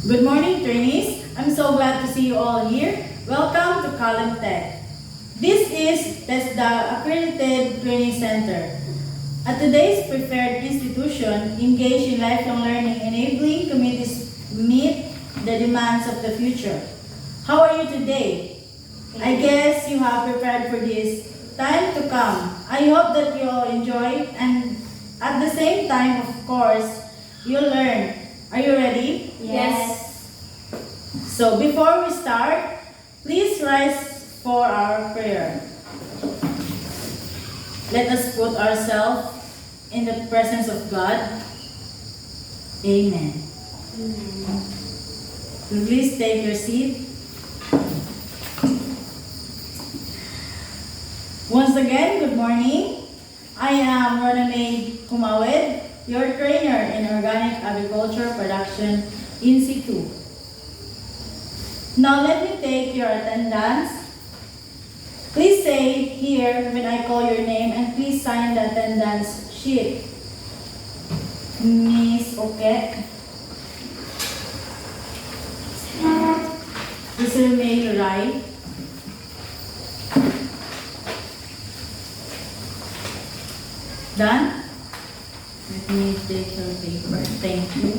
Good morning, trainees. I'm so glad to see you all here. Welcome to Column Tech. This is TESDA Accredited Training Center. At today's preferred institution, engaged in lifelong learning, enabling communities meet the demands of the future. How are you today? I guess you have prepared for this time to come. I hope that you all enjoy and at the same time, of course, you'll learn. Are you ready? Yes. So before we start, please rise for our prayer. Let us put ourselves in the presence of God. Amen. Please take your seat. Once again, good morning. I am Roname Kumawed, your trainer in Organic Agriculture Production in situ. Now let me take your attendance. Please say here when I call your name and please sign the attendance sheet. Miss Oke. Mr. May Rai. Done? Let me take your paper. Thank you.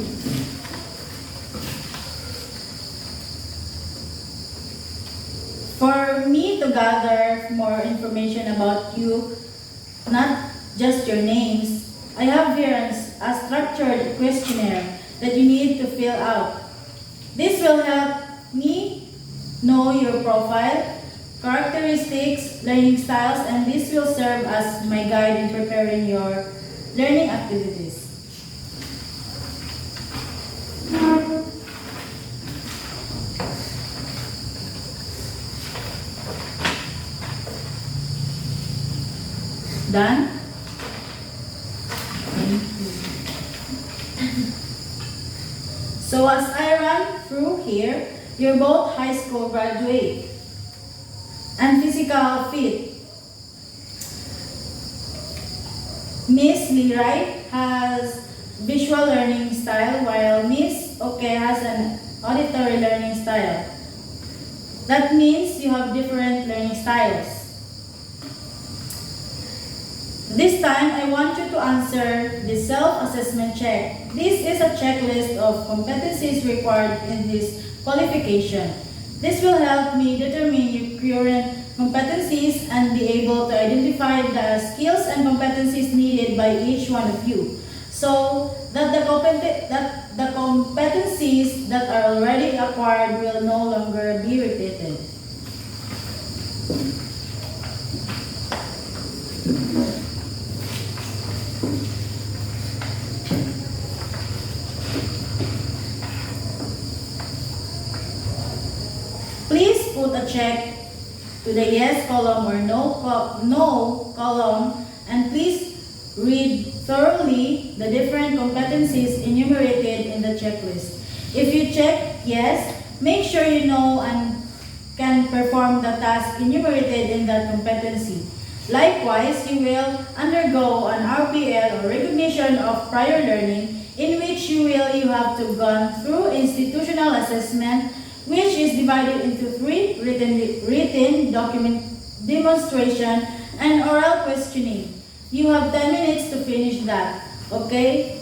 For me to gather more information about you, not just your names, I have here a structured questionnaire that you need to fill out. This will help me know your profile, characteristics, learning styles, and this will serve as my guide in preparing your learning activities. Done? Thank you. So as I run through here, you're both high school graduate and physical fit. Miss Lirai has visual learning style while Miss Oke has an auditory learning style. That means you have different learning styles. This time, I want you to answer the self-assessment check. This is a checklist of competencies required in this qualification. This will help me determine your current competencies and be able to identify the skills and competencies needed by each one of you, so that the competencies that are already acquired will no longer be repeated. Please put a check to the yes column or no column, and please read thoroughly the different competencies enumerated in the checklist. If you check yes, make sure you know and can perform the task enumerated in that competency. Likewise, you will undergo an RPL or recognition of prior learning, in which you have to gone through institutional assessment, which is divided into 3: written document demonstration and oral questioning. You have 10 minutes to finish that, okay?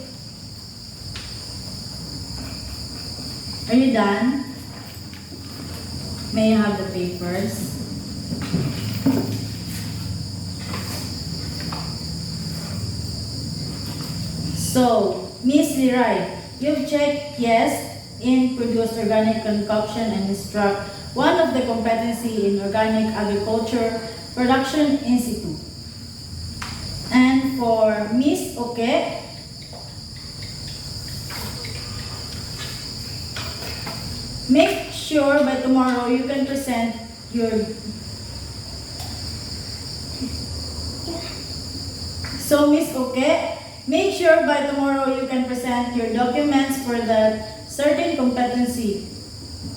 Are you done? May I have the papers? So, Miss Lirai, you've checked yes in produce organic concoction and instruct one of the competency in Organic Agriculture Production Institute. And for Miss Oke, make sure by tomorrow you can present your... So Miss Oke, make sure by tomorrow you can present your documents for that certain competency.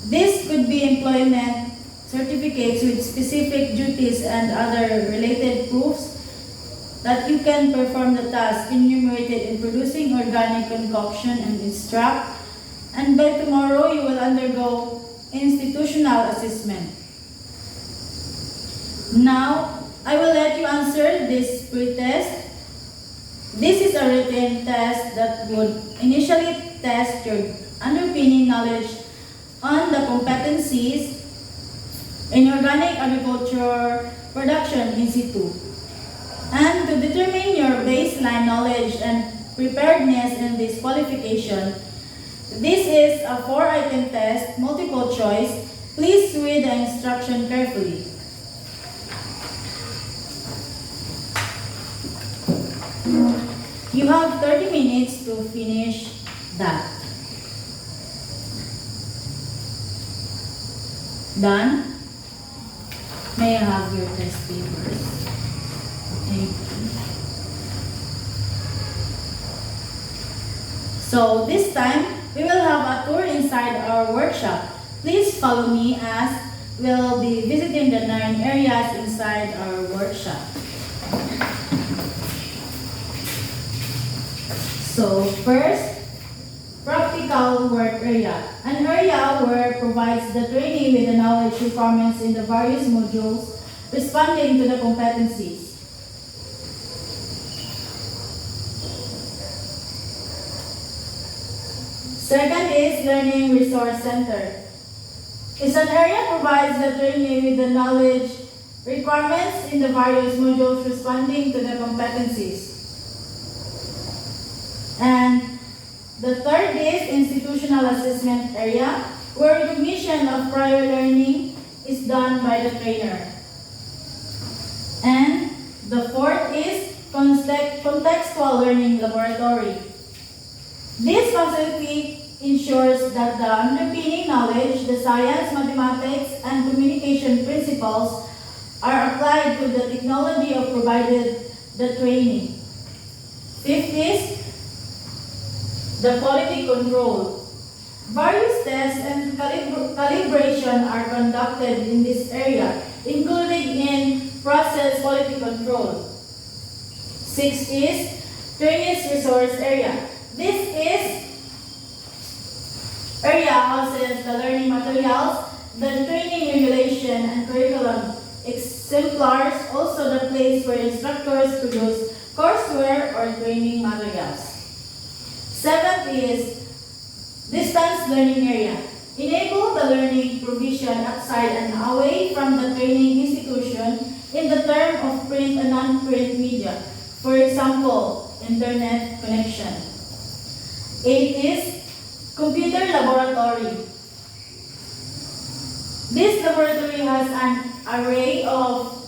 This could be employment certificates with specific duties and other related proofs that you can perform the task enumerated in producing organic concoction and instruct and by tomorrow you will undergo institutional assessment. Now, I will let you answer this pre-test. This is a written test that would initially test your underpinning knowledge on the competencies in organic agriculture production in situ, and to determine your baseline knowledge and preparedness in this qualification. This is a 4-item test, multiple choice. Please read the instruction carefully. You have 30 minutes to finish that. Done? May I have your test papers? Thank you. So this time, we will have a tour inside our workshop. Please follow me as we'll be visiting the 9 areas inside our workshop. So first, practical work area. An area where provides the trainee with the knowledge requirements in the various modules responding to the competencies. Second is Learning Resource Center. It's an area provides the trainee with the knowledge requirements in the various modules responding to the competencies. And the third is Institutional Assessment Area, where recognition of prior learning is done by the trainer. And the fourth is Contextual Learning Laboratory. This facility ensures that the underpinning knowledge, the science, mathematics, and communication principles are applied to the technology of provided the training. Fifth is the quality control. Various tests and calibration are conducted in this area, including in process quality control. Sixth is Trainees Resource Area. This area houses the learning materials, the training regulation and curriculum exemplars, also the place where instructors produce courseware or training materials. Seventh is Distance Learning Area. Enable the learning provision outside and away from the training institution in the term of print and non-print media. For example, internet connection. Eighth is Computer Laboratory. This laboratory has an array of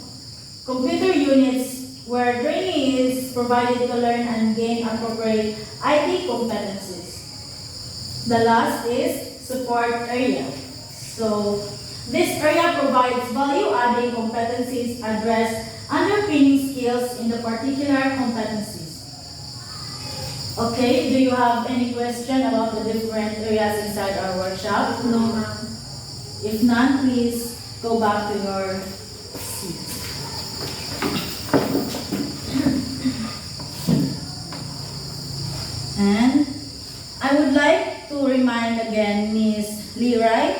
computer units where training is provided to learn and gain appropriate IT competencies. The last is Support Area. So, this area provides value-adding competencies address underpinning skills in the particular competencies. Okay, do you have any question about the different areas inside our workshop? No, ma'am. If none, please go back to your seat. And I would like to remind again Ms. Leroy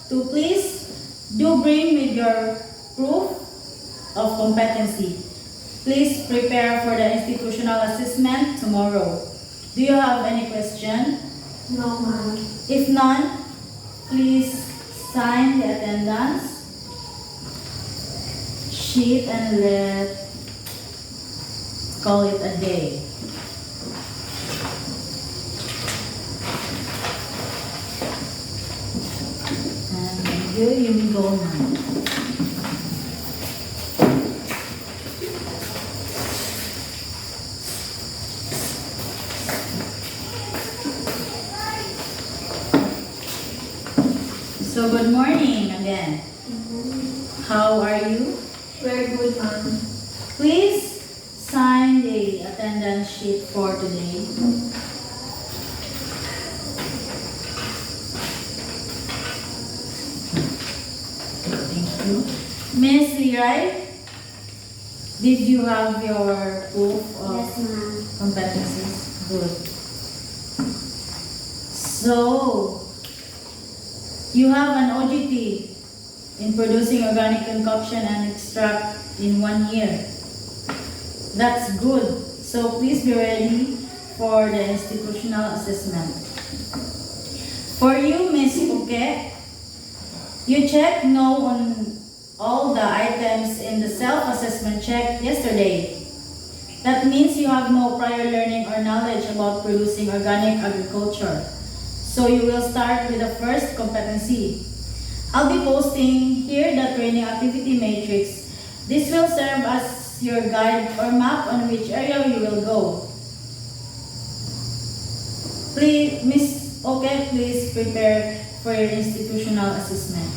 to please do bring with your proof of competency. Please prepare for the institutional assessment tomorrow. Do you have any question? No, ma'am. If none, please sign the attendance sheet and let's call it a day. And you may go now. So good morning again. How are you? Very good, ma'am. Please sign the attendance sheet for today. Thank you. Miss Leroy, did you have your proof of Yes, ma'am. competencies? Good. So, you have an OGT in producing organic concoction and extract in 1 year. That's good. So please be ready for the institutional assessment. For you, Miss Uke, you checked no on all the items in the self-assessment check yesterday. That means you have no prior learning or knowledge about producing organic agriculture. So you will start with the first competency. I'll be posting here the training activity matrix. This will serve as your guide or map on which area you will go. Please, Miss Okay, please prepare for your institutional assessment.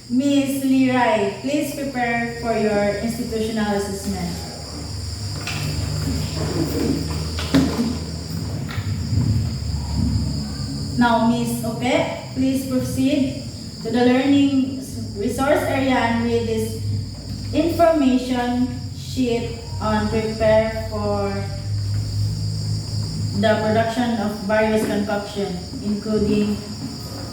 Miss Lirai, please prepare for your institutional assessment. Now, Miss Okay, please proceed to the learning resource area and read this information sheet on prepare for the production of various concoction, including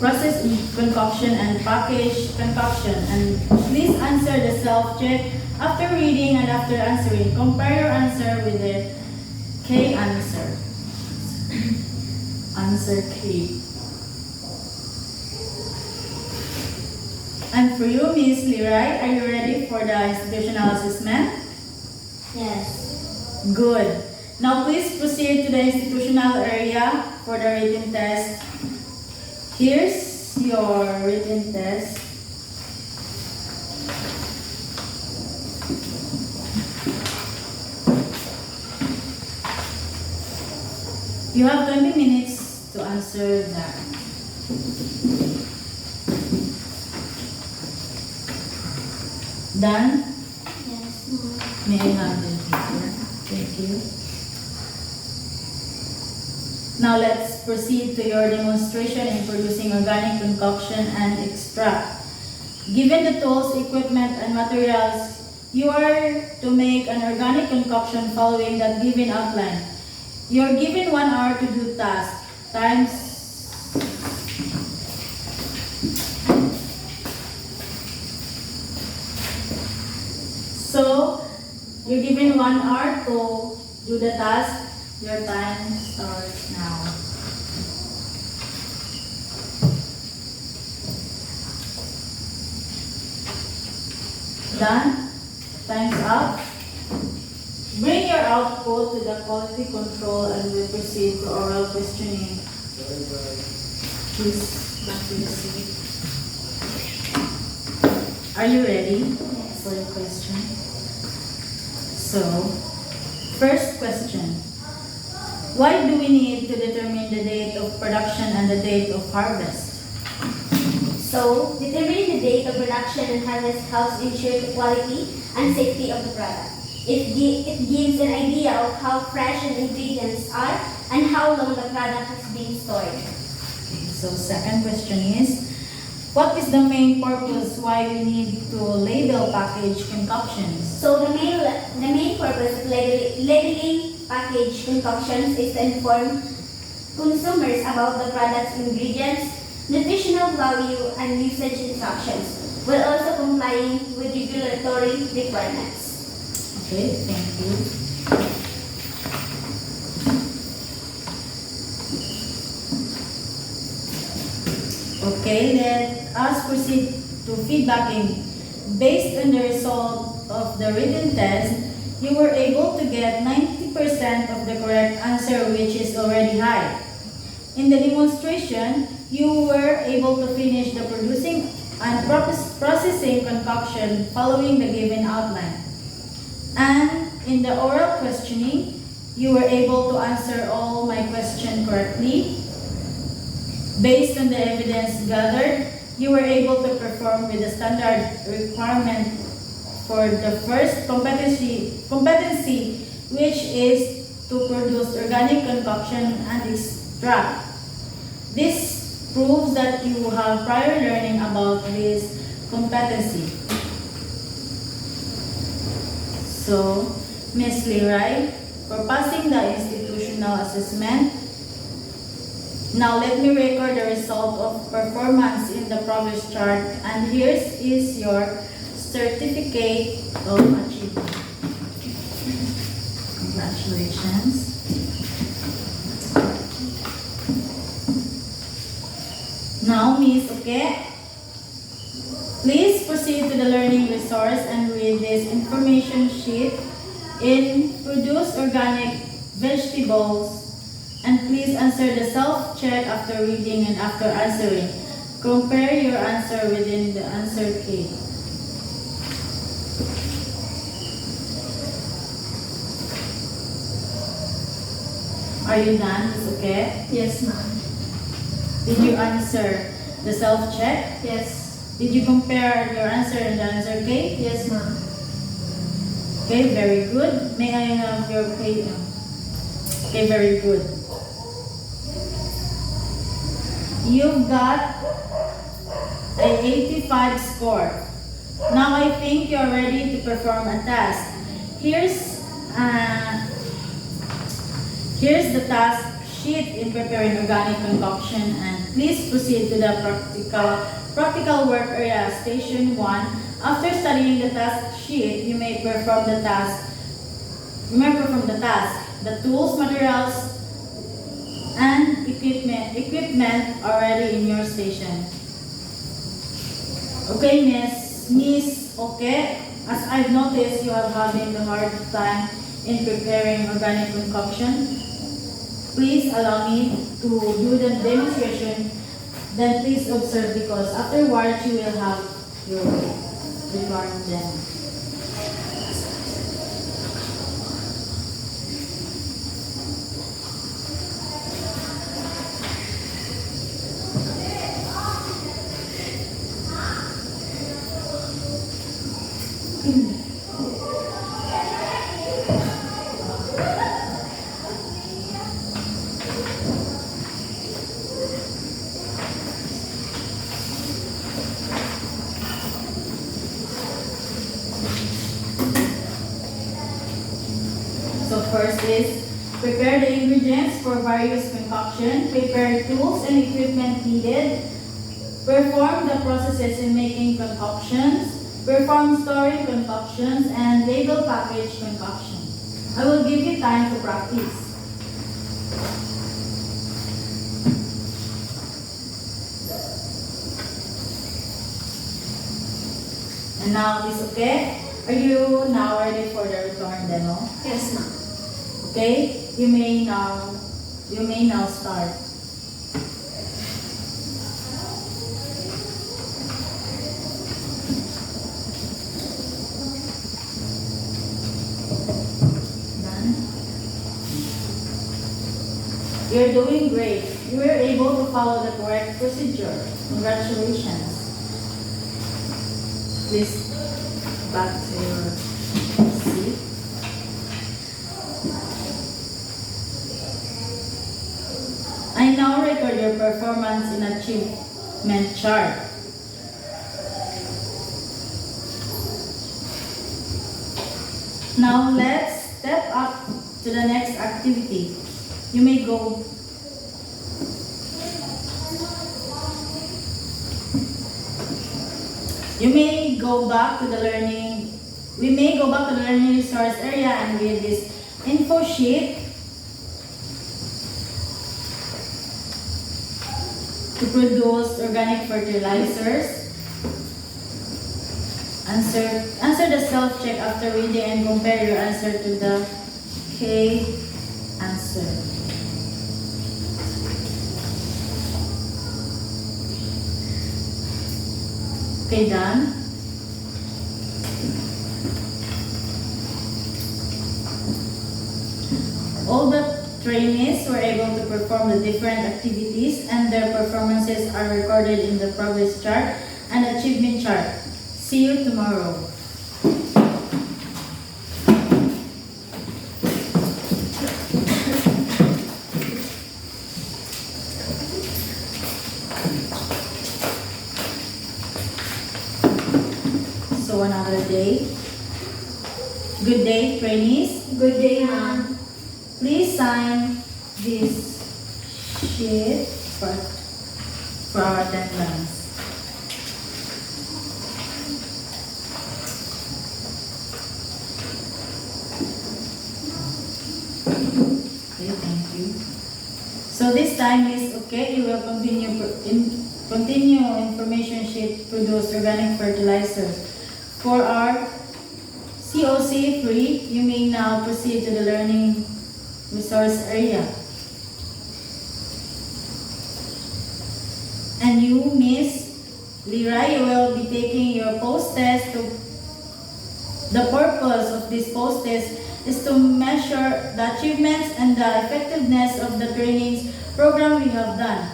process concoction and package concoction. And please answer the self-check after reading and after answering. Compare your answer with the K answer. Answer K. And for you, Miss Lirai, are you ready for the institutional assessment? Yes. Good. Now please proceed to the institutional area for the written test. Here's your written test. You have 20 minutes to answer that. Done? Yes, ma'am. May I have the paper? Thank you. Now let's proceed to your demonstration in producing organic concoction and extract. Given the tools, equipment, and materials, you are to make an organic concoction following that given outline. You are given 1 hour to do task. Times So, you're given 1 hour to do the task. Your time starts now. Done? Time's up. Bring your output to the quality control and we'll proceed to oral questioning. Please, back to the seat. Are you ready for the question? So, first question. Why do we need to determine the date of production and the date of harvest? So, determining the date of production and harvest helps ensure the quality and safety of the product. It gives an idea of how fresh the ingredients are and how long the product has been stored. Okay, so second question is, what is the main purpose why we need to label package concoctions? So, the main purpose of labeling package concoctions is to inform consumers about the product's ingredients, nutritional value, and usage instructions, while also complying with regulatory requirements. Okay, thank you. Okay, let us proceed to feedbacking. Based on the result of the written test, you were able to get 90% of the correct answer, which is already high. In the demonstration, you were able to finish the producing and processing concoction following the given outline. And in the oral questioning, you were able to answer all my questions correctly. Based on the evidence gathered, you were able to perform with the standard requirement for the first competency, which is to produce organic concoction and extract. This proves that you have prior learning about this competency. So, Miss Liray, for passing the institutional assessment, now let me record the result of performance in the progress chart, and here is your certificate of achievement. Congratulations. Now, Miss, okay? Please proceed to the learning resource and read this information sheet in produce organic vegetables, and please answer the self-check after reading and after answering. Compare your answer within the answer key. Are you done? It's okay? Yes, ma'am. Did you answer the self-check? Yes. Did you compare your answer in the answer key? Yes, ma'am. Okay, very good. May I have your page? Okay, very good. You've got a 85 score. Now I think you're ready to perform a task. Here's the task sheet in preparing organic concoction, and please proceed to the practical work area, station 1. After studying the task sheet, you may perform the task. The tools, materials, and equipment are ready in your station. Okay, Miss, okay? As I've noticed, you are having a hard time in preparing organic concoction. Please allow me to do the demonstration. Then please observe, because afterwards you will have your record then. So first is prepare the ingredients for various concoction, prepare tools and equipment needed, perform the processes in making concoctions, perform storing concoctions, and label package concoction. I will give you time to practice. And now is okay? Are you now ready for the return demo? Yes, ma'am. Okay, you may now start. Done. You're doing great. You were able to follow the correct procedure. Congratulations. Please back to your seat. I now record your performance in achievement chart. Now let's step up to the next activity. You may go. You may go back to the learning. We may go back to the learning resource area and read this info sheet to produce organic fertilizers. Answer the self-check after reading and compare your answer to the K answer. Okay, done? All the trainees were able to perform the different activities, and their performances are recorded in the progress chart and achievement chart. See you tomorrow. So another day. Good day, trainees. Good day, ma'am. Please sign this sheet for our attendance. Okay, thank you. So this time is okay. You will continue information sheet produce organic fertilizers. For our COC 3, you may now proceed to the learning resource area. And you, Miss Lira, you will be taking your post-test. The purpose of this post-test is to measure the achievements and the effectiveness of the trainings program we have done.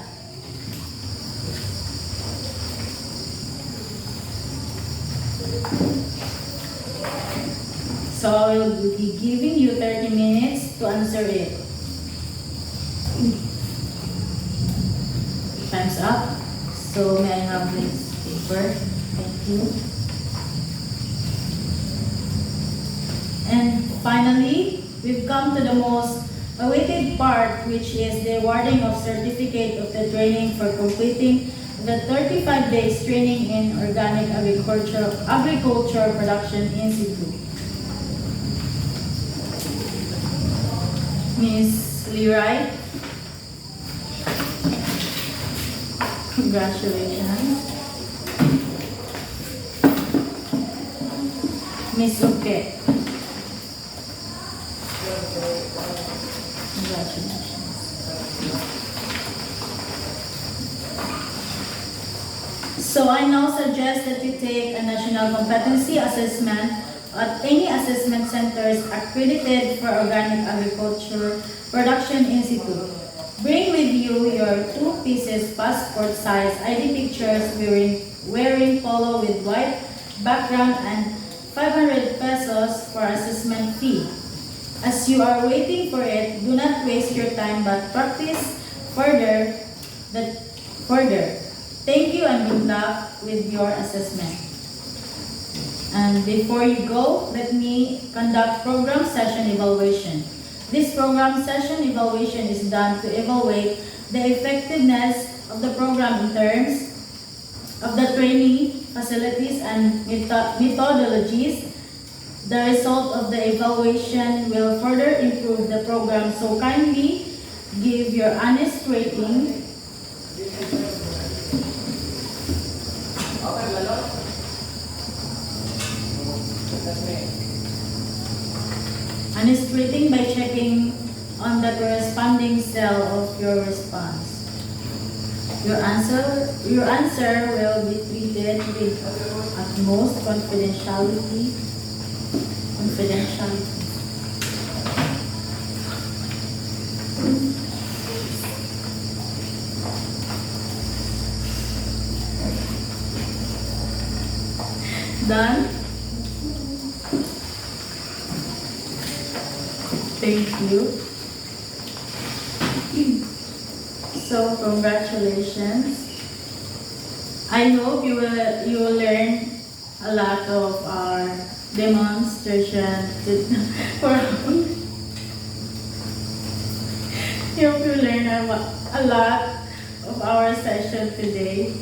So I will be giving you 30 minutes to answer it. Time's up. So may I have this paper? Thank you. And finally, we've come to the most awaited part, which is the awarding of certificate of the training for completing the 35 days training in organic agriculture production institute. Miss Leroy, congratulations. Miss Uke, congratulations. So I now suggest that you take a national competency assessment at any assessment centers accredited for Organic Agriculture Production Institute. Bring with you your 2 pieces passport size ID pictures wearing polo with white background and 500 pesos for assessment fee. As you are waiting for it, do not waste your time but practice further. Thank you and good luck with your assessment. And before you go, let me conduct program session evaluation. This program session evaluation is done to evaluate the effectiveness of the program in terms of the training, facilities, and methodologies. The result of the evaluation will further improve the program, so kindly give your honest rating. Honest rating by checking on the corresponding cell of your response. Your answer will be treated with utmost confidentiality. Done? Thank you. So congratulations. I hope you will learn a lot of our demonstration for you hope you learn a lot of our session today.